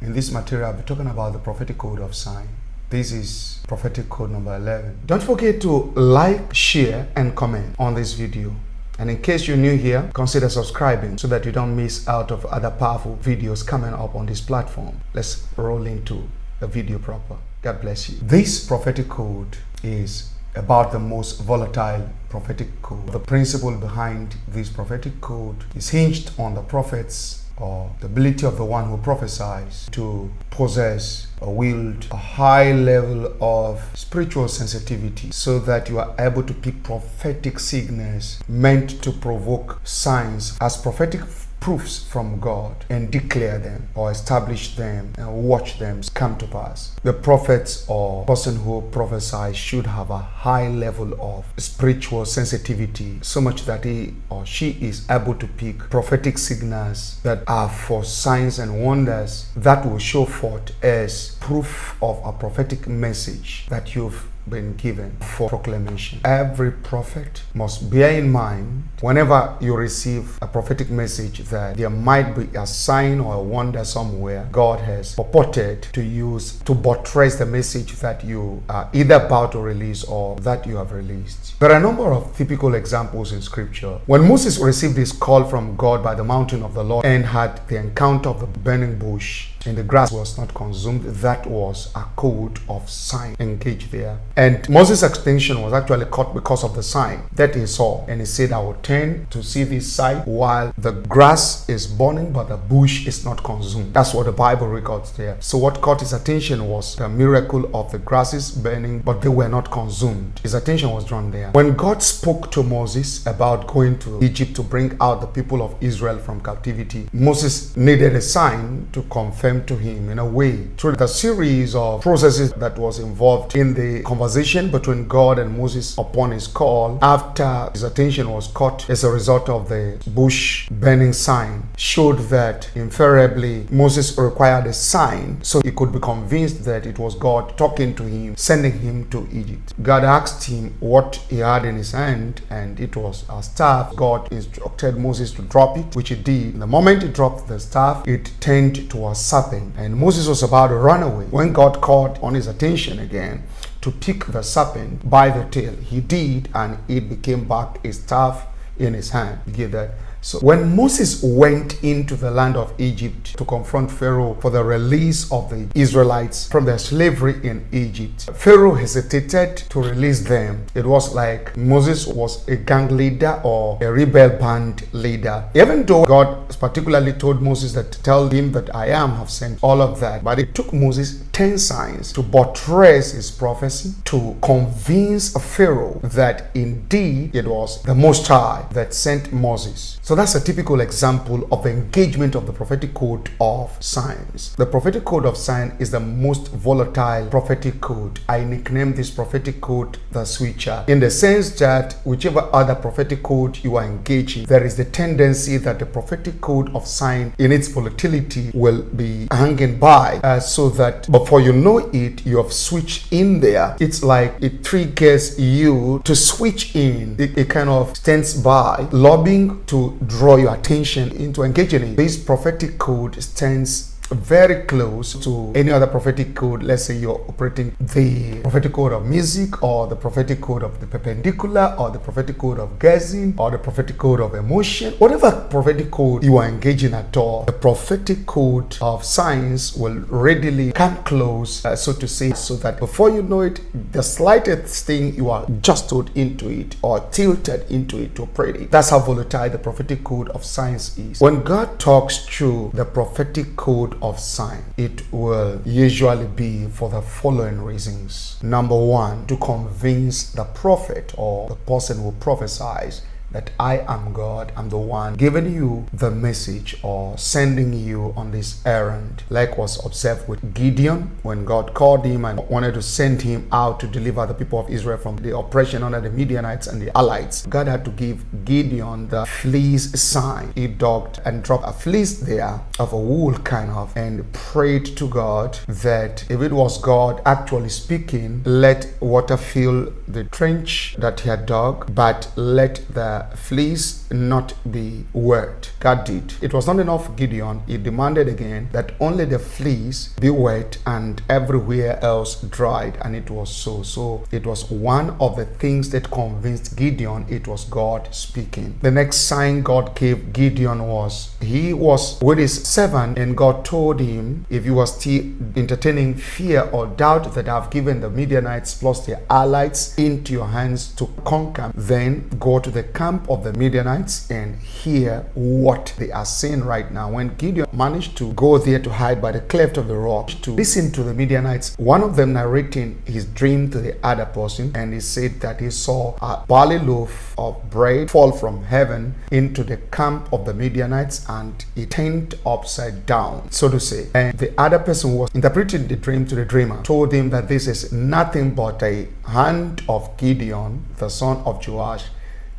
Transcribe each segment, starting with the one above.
In this material, I'll be talking about the prophetic code of sign. This is prophetic code number 11. Don't forget to like, share, and comment on this video. And in case you're new here, consider subscribing so that you don't miss out of other powerful videos coming up on this platform. Let's roll into the video proper. God bless you. This prophetic code is about the most volatile prophetic code. The principle behind this prophetic code is hinged on the prophets, or the ability of the one who prophesies to possess or wield a high level of spiritual sensitivity so that you are able to pick prophetic signals meant to provoke signs as prophetic proofs from God and declare them or establish them and watch them come to pass. The prophets or person who prophesies should have a high level of spiritual sensitivity, so much that he or she is able to pick prophetic signals that are for signs and wonders that will show forth as proof of a prophetic message that you've been given for proclamation. Every prophet must bear in mind whenever you receive a prophetic message that there might be a sign or a wonder somewhere God has purported to use to buttress the message that you are either about to release or that you have released. There are a number of typical examples in scripture. When Moses received this call from God by the mountain of the Lord and had the encounter of the burning bush and the grass was not consumed, that was a code of sign engaged there. And Moses' attention was actually caught because of the sign that he saw. And he said, I will turn to see this sight while the grass is burning, but the bush is not consumed. That's what the Bible records there. So what caught his attention was the miracle of the grasses burning, but they were not consumed. His attention was drawn there. When God spoke to Moses about going to Egypt to bring out the people of Israel from captivity, Moses needed a sign to confirm to him in a way through the series of processes that was involved in the conversation between God and Moses upon his call. After his attention was caught as a result of the bush burning sign, showed that invariably Moses required a sign so he could be convinced that it was God talking to him, sending him to Egypt. God asked him what he had in his hand, and it was a staff. God instructed Moses to drop it, which he did. The moment he dropped the staff, it turned to a serpent, and Moses was about to run away when God called on his attention again to pick the serpent by the tail. He did, and it became back a staff in his hand. You get that? So when Moses went into the land of Egypt to confront Pharaoh for the release of the Israelites from their slavery in Egypt, Pharaoh hesitated to release them. It was like Moses was a gang leader or a rebel band leader. Even though God particularly told Moses that to tell him that I have sent all of that, but it took Moses 10 signs to buttress his prophecy, to convince Pharaoh that indeed it was the Most High that sent Moses. So that's a typical example of the engagement of the prophetic code of signs. The prophetic code of sign is the most volatile prophetic code. I nickname this prophetic code the switcher, in the sense that whichever other prophetic code you are engaging, there is the tendency that the prophetic code of sign in its volatility will be hanging by, so that before you know it, you have switched in there. It's like it triggers you to switch in. It kind of stands by, lobbying to draw your attention into engaging in. This prophetic code stands very close to any other prophetic code. Let's say you're operating the prophetic code of music, or the prophetic code of the perpendicular, or the prophetic code of gazing, or the prophetic code of emotion. Whatever prophetic code you are engaging at all, the prophetic code of signs will readily come close, so to say, so that before you know it, the slightest thing you are jostled into it or tilted into it to operate it. That's how volatile the prophetic code of signs is. When God talks through the prophetic code of sign, it will usually be for the following reasons. Number one, to convince the prophet or the person who prophesies that I am God. I'm the one giving you the message or sending you on this errand, like was observed with Gideon when God called him and wanted to send him out to deliver the people of Israel from the oppression under the Midianites and the allies. God had to give Gideon the fleece sign. He dug and dropped a fleece there of a wool kind of, and prayed to God that if it was God actually speaking, let water fill the trench that he had dug, but let the the fleece not be wet. God did. It was not enough for Gideon. He demanded again that only the fleece be wet and everywhere else dried, and it was so. So it was one of the things that convinced Gideon it was God speaking. The next sign God gave Gideon was he was with his servant, and God told him, if you are still entertaining fear or doubt that I've given the Midianites plus their allies into your hands to conquer, then go to the camp of the Midianites and hear what they are saying right now. When Gideon managed to go there to hide by the cleft of the rock to listen to the Midianites, one of them narrating his dream to the other person, and he said that he saw a barley loaf of bread fall from heaven into the camp of the Midianites, and it turned upside down, so to say. And the other person who was interpreting the dream to the dreamer told him that this is nothing but a hand of Gideon, the son of Joash,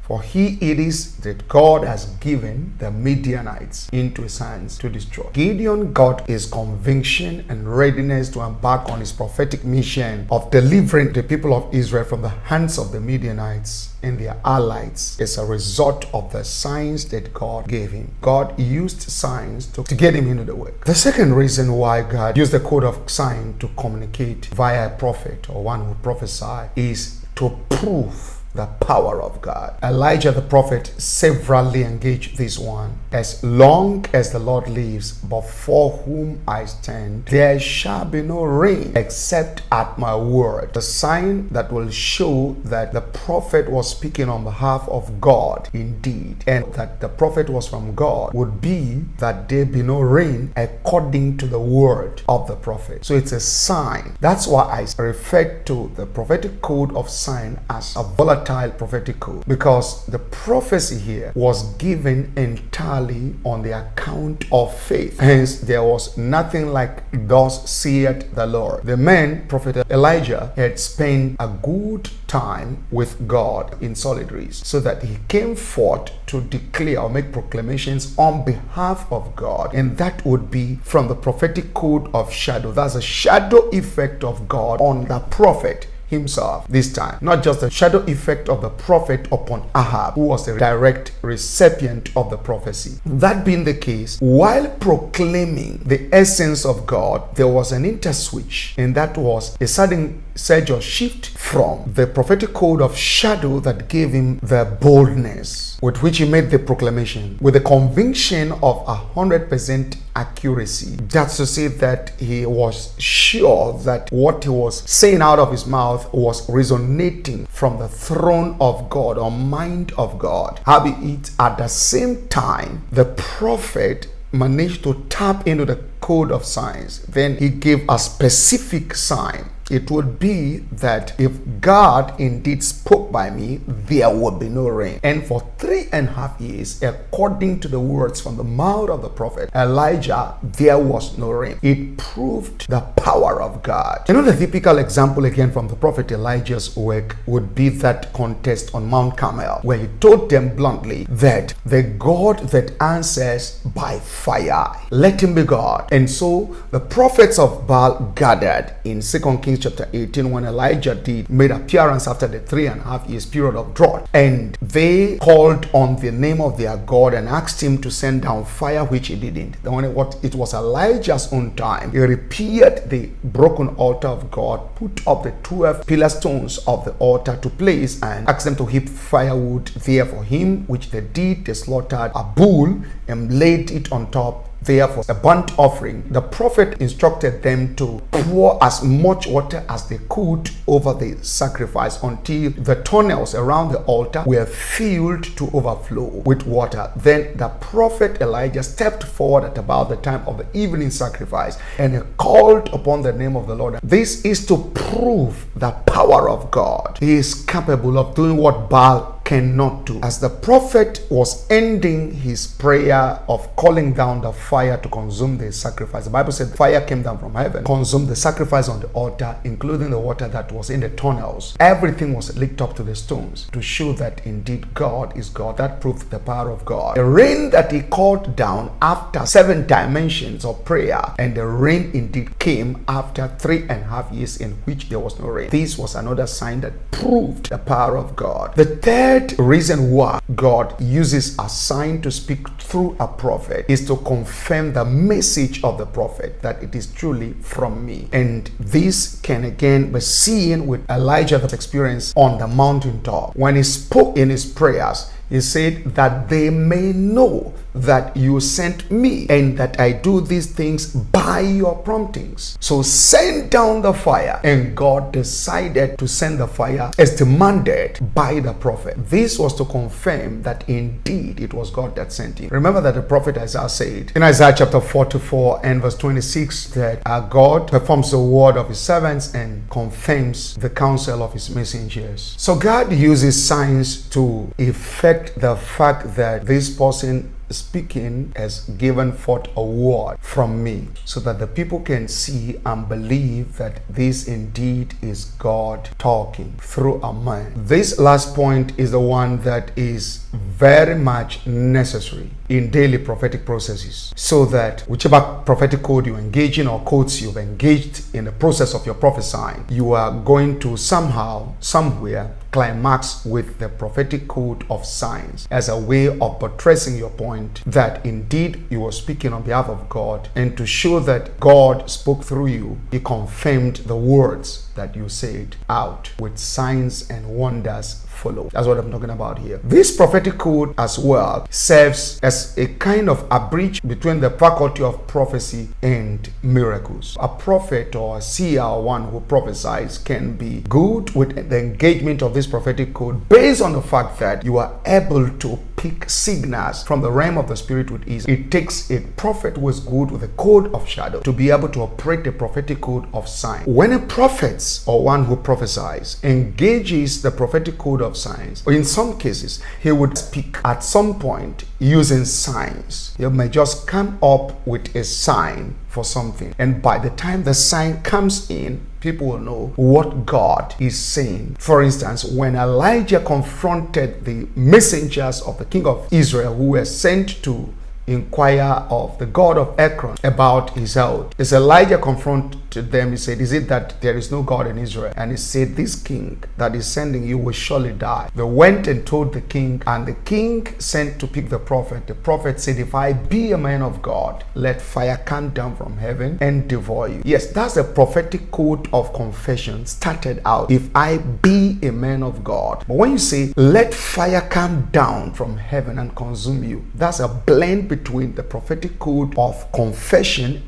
for he it is that God has given the Midianites into his hands to destroy. Gideon got his conviction and readiness to embark on his prophetic mission of delivering the people of Israel from the hands of the Midianites and their allies as a result of the signs that God gave him. God used signs to get him into the work. The second reason why God used the code of sign to communicate via a prophet or one who prophesy is to prove the power of God. Elijah the prophet severally engaged this one. As long as the Lord lives, before whom I stand, there shall be no rain except at my word. The sign that will show that the prophet was speaking on behalf of God indeed, and that the prophet was from God, would be that there be no rain according to the word of the prophet. So it's a sign. That's why I refer to the prophetic code of sign as a volatile prophetic code, because the prophecy here was given entirely on the account of faith. Hence, there was nothing like thus saith the Lord. The man, Prophet Elijah, had spent a good time with God in solitaries, so that he came forth to declare or make proclamations on behalf of God, and that would be from the prophetic code of shadow. That's a shadow effect of God on the prophet himself this time, not just the shadow effect of the prophet upon Ahab, who was the direct recipient of the prophecy. That being the case, while proclaiming the essence of God, there was an interswitch, and that was a sudden surge or shift from the prophetic code of shadow that gave him the boldness with which he made the proclamation, with the conviction of 100% accuracy. That's to say that he was sure that what he was saying out of his mouth was resonating from the throne of God or mind of God. Howbeit, at the same time, the prophet managed to tap into the code of signs. Then he gave a specific sign. It would be that if God indeed spoke by me, there would be no rain. And for 3.5 years, according to the words from the mouth of the prophet Elijah, there was no rain. It proved the power of God. Another typical example again from the prophet Elijah's work would be that contest on Mount Carmel, where he told them bluntly that the God that answers by fire, let him be God. And so the prophets of Baal gathered in 2 Kings chapter 18 when Elijah made appearance after the 3.5 years period of drought, and they called on the name of their God and asked him to send down fire, which he didn't. It was Elijah's own time. He repaired the broken altar of God, put up the 12 pillar stones of the altar to place, and asked them to heap firewood there for him, which they did. They slaughtered a bull and laid it on top there for a burnt offering. The prophet instructed them to pour as much water as they could over the sacrifice until the tunnels around the altar were filled to overflow with water. Then the prophet Elijah stepped forward at about the time of the evening sacrifice, and he called upon the name of the Lord. This is to prove the power of God. He is capable of doing what Baal cannot do. As the prophet was ending his prayer of calling down the fire to consume the sacrifice, the Bible said fire came down from heaven, consumed the sacrifice on the altar, including the water that was in the tunnels. Everything was licked up to the stones to show that indeed God is God. That proved the power of God. The rain that he called down after 7 dimensions of prayer, and the rain indeed came after 3.5 years in which there was no rain. This was another sign that proved the power of God. The third third reason why God uses a sign to speak through a prophet is to confirm the message of the prophet, that it is truly from me. And this can again be seen with Elijah's experience on the mountaintop. When he spoke in his prayers, he said that they may know that you sent me and that I do these things by your promptings. So send down the fire. And God decided to send the fire as demanded by the prophet. This was to confirm that indeed it was God that sent him. Remember that the prophet Isaiah said in Isaiah chapter 44 and verse 26 that our God performs the word of his servants and confirms the counsel of his messengers. So God uses signs to effect the fact that this person speaking has given forth a word from me, so that the people can see and believe that this indeed is God talking through a man. This last point is the one that is very much necessary in daily prophetic processes, so that whichever prophetic code you engage in or codes you've engaged in the process of your prophesying, you are going to somehow, somewhere, climax with the prophetic code of signs as a way of buttressing your point that indeed you were speaking on behalf of God, and to show that God spoke through you, he confirmed the words that you said out with signs and wonders follow. That's what I'm talking about here. This prophetic code as well serves as a kind of abridge between the faculty of prophecy and miracles. A prophet or a seer or one who prophesies can be good with the engagement of this prophetic code based on the fact that you are able to pick signals from the realm of the spirit with ease. It takes a prophet who is good with a code of shadow to be able to operate a prophetic code of sign. When a prophet or one who prophesies engages the prophetic code of signs, or in some cases he would speak at some point using signs. He may just come up with a sign for something, and by the time the sign comes in, people will know what God is saying. For instance, when Elijah confronted the messengers of the king of Israel who were sent to inquire of the God of Ekron about his health, as Elijah confronted them, he said, "Is it that there is no God in Israel?" And he said, "This king that is sending you will surely die." They went and told the king, and the king sent to pick the prophet. The prophet said, "If I be a man of God, let fire come down from heaven and devour you." Yes, that's the prophetic code of confession started out. If I be a man of God. But when you say, "Let fire come down from heaven and consume you," that's a blend between the prophetic code of confession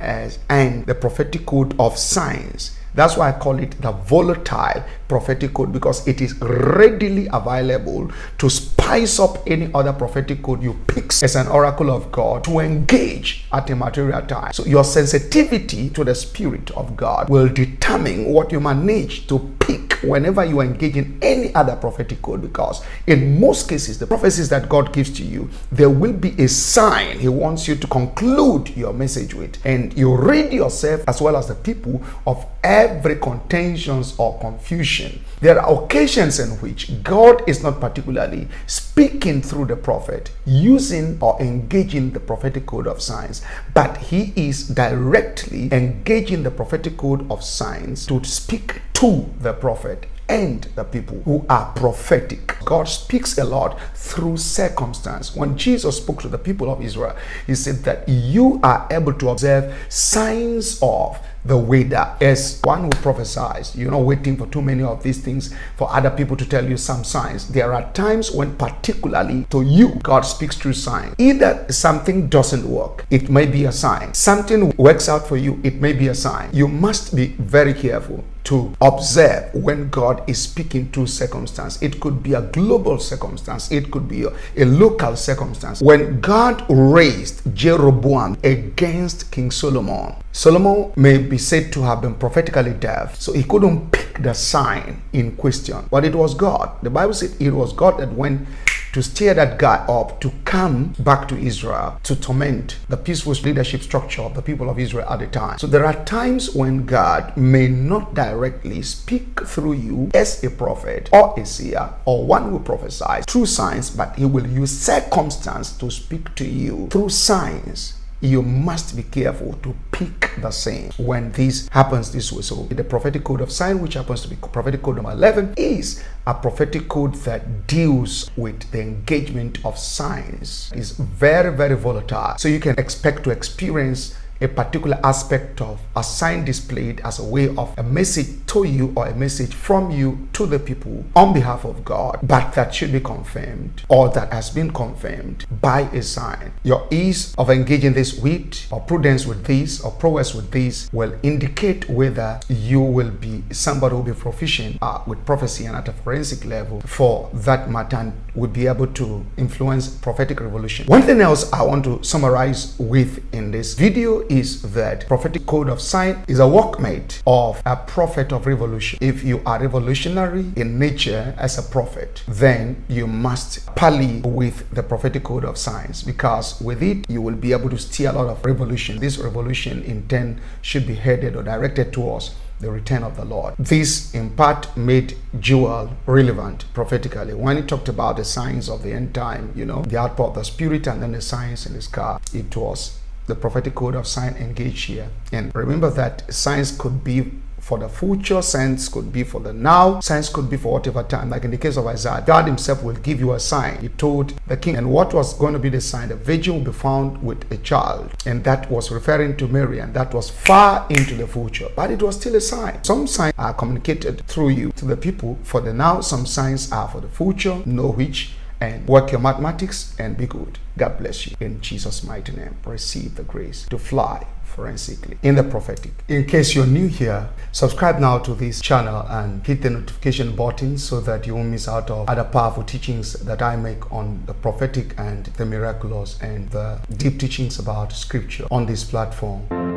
and the prophetic code of signs. That's why I call it the volatile prophetic code, because it is readily available to spice up any other prophetic code you pick as an oracle of God to engage at a material time. So your sensitivity to the Spirit of God will determine what you manage to pick whenever you engage in any other prophetic code, because in most cases, the prophecies that God gives to you, there will be a sign he wants you to conclude your message with, and you rid yourself as well as the people of every contentions or confusion. There are occasions in which God is not particularly speaking through the prophet, using or engaging the prophetic code of signs, but he is directly engaging the prophetic code of signs to speak to the prophet and the people who are prophetic. God speaks a lot through circumstance. When Jesus spoke to the people of Israel, he said that you are able to observe signs of the weather. As one who prophesies, you're not waiting for too many of these things for other people to tell you some signs. There are times when particularly to you, God speaks through signs. Either something doesn't work, it may be a sign. Something works out for you, it may be a sign. You must be very careful to observe when God is speaking through circumstance. It could be a global circumstance, it could be a local circumstance. When God raised Jeroboam against King Solomon, Solomon may be said to have been prophetically deaf, so he couldn't pick the sign in question, but it was God. The Bible said it was God that went to stir that guy up to come back to Israel to torment the peaceful leadership structure of the people of Israel at the time. So there are times when God may not directly speak through you as a prophet or a seer or one who prophesies through signs, but he will use circumstance to speak to you through signs you must be careful to pick the same when this happens this way. So the prophetic code of sign, which happens to be prophetic code number 11, is a prophetic code that deals with the engagement of signs. It's very, very volatile. So you can expect to experience a particular aspect of a sign displayed as a way of a message to you or a message from you to the people on behalf of God, but that should be confirmed or that has been confirmed by a sign. Your ease of engaging this with, or prudence with this, or prowess with this will indicate whether you will be somebody who will be proficient with prophecy and at a forensic level for that matter, and will be able to influence prophetic revolution. One thing else I want to summarize with in this video is that prophetic code of sign is a workmate of a prophet of revolution. If you are revolutionary in nature as a prophet, then you must parley with the prophetic code of signs, because with it you will be able to steer a lot of revolution. This revolution in turn should be headed or directed towards the return of the Lord. This in part made Joel relevant prophetically when he talked about the signs of the end time, the outpour of the Spirit and then the signs in the sky. It was the prophetic code of sign engaged here. And remember that signs could be for the future, signs could be for the now, signs could be for whatever time. Like in the case of Isaiah, God himself will give you a sign. He told the king, and what was going to be the sign? The virgin will be found with a child, and that was referring to Mary, and that was far into the future, but it was still a sign. Some signs are communicated through you to the people for the now, some signs are for the future. Know which and work your mathematics and be good. God bless you. In Jesus' mighty name, receive the grace to fly forensically in the prophetic. In case you're new here, subscribe now to this channel and hit the notification button so that you won't miss out on other powerful teachings that I make on the prophetic and the miraculous and the deep teachings about scripture on this platform.